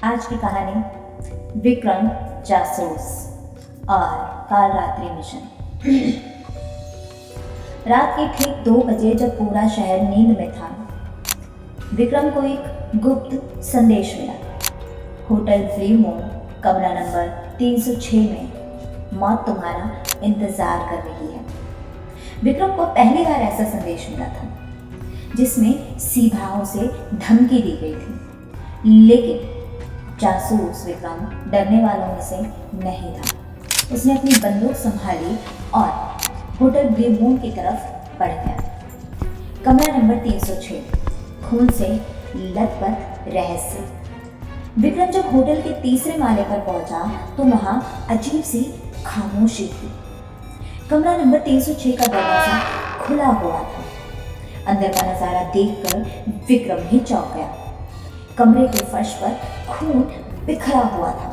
आज की कहानी विक्रम जासूस और काल रात्रि मिशन। रात के ठीक 2 बजे जब पूरा शहर नींद में था, विक्रम को एक गुप्त संदेश मिला। होटल ब्लू मून कमरा नंबर 306 में मौत तुम्हारा इंतजार कर रही है। विक्रम को पहली बार ऐसा संदेश मिला था जिसमें सीधा उसे धमकी दी गई थी, लेकिन जासूस विक्रम डरने वालों में से नहीं था। उसने अपनी बंदूक संभाली और होटल ब्लू मून की तरफ बढ़ गया। कमरा नंबर 306, खून से लथपथ रहस्य। विक्रम जब होटल के तीसरे माले पर पहुंचा तो वहां अजीब सी खामोशी थी। कमरा नंबर 306 का दरवाजा खुला हुआ था। अंदर का नजारा देखकर विक्रम ही चौंक गया। कमरे के फर्श पर खून बिखरा हुआ था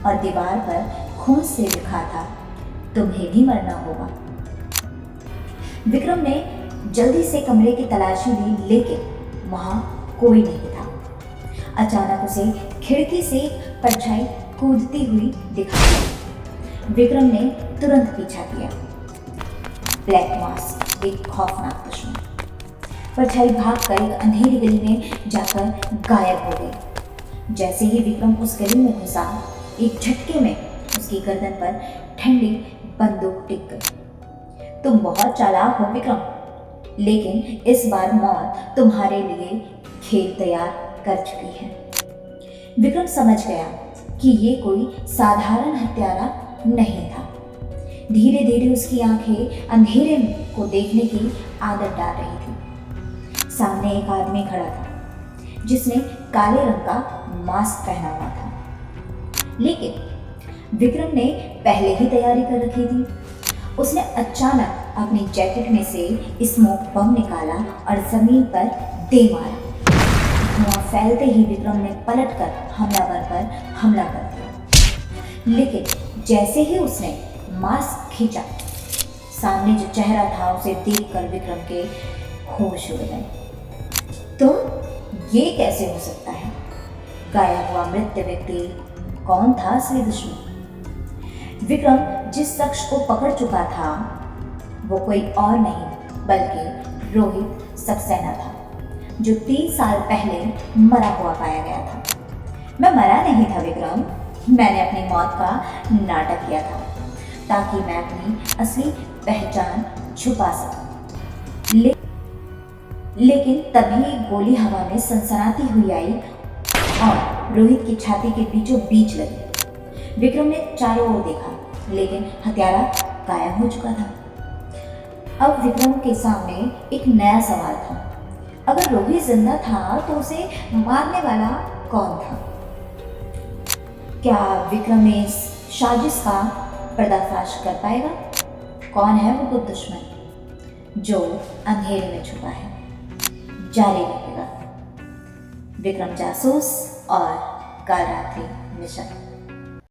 और दीवार पर खून से लिखा था, तुम्हें भी मरना होगा। विक्रम ने जल्दी से कमरे की तलाशी ली, लेकिन वहां कोई नहीं था। अचानक उसे खिड़की से परछाई कूदती हुई दिखाई। विक्रम ने तुरंत पीछा किया। ब्लैक मास्क एक खौफनाक दुश्मन। परछाई भागकर एक अंधेरी गली में जाकर गायब हो गई। जैसे ही विक्रम उस गली में घुसा, एक झटके में उसकी गर्दन पर ठंडी बंदूक टिक गई। तुम बहुत चालाक हो विक्रम, लेकिन इस बार मौत तुम्हारे लिए खेल तैयार कर चुकी है। विक्रम समझ गया कि ये कोई साधारण हत्यारा नहीं था। धीरे धीरे उसकी आंखें अंधेरे को देखने की आदत डाल रही थी। सामने एक आदमी खड़ा था जिसने काले रंग का मास्क पहना हुआ था, लेकिन विक्रम ने पहले ही तैयारी कर रखी थी। उसने अचानक अपनी जैकेट में से स्मोक बम निकाला और जमीन पर दे मारा। धुआं फैलते ही विक्रम ने पलटकर हमलावर पर हमला कर दिया, लेकिन जैसे ही उसने मास्क खींचा, सामने जो चेहरा था उसे देखकर विक्रम के होश उड़ गए। तो ये कैसे हो सकता है? गायब हुआ मृत व्यक्ति कौन था असली दुश्मन? विक्रम जिस शख्स को पकड़ चुका था वो कोई और नहीं बल्कि रोहित सक्सेना था, जो 3 साल पहले मरा हुआ पाया गया था। मैं मरा नहीं था विक्रम, मैंने अपनी मौत का नाटक किया था ताकि मैं अपनी असली पहचान छुपा सकूं। लेकिन तभी एक गोली हवा में सनसनाती हुई आई और रोहित की छाती के बीचों बीच लगी। विक्रम ने चारों ओर देखा, लेकिन हत्यारा गायब हो चुका था। अब विक्रम के सामने एक नया सवाल था। अगर रोहित जिंदा था तो उसे मारने वाला कौन था? क्या विक्रम इस साजिश का पर्दाफाश कर पाएगा? कौन है वो गुप्त दुश्मन जो अंधेरे में छुपा है? जारी रहेगा विक्रम जासूस और काल रात्रि मिशन।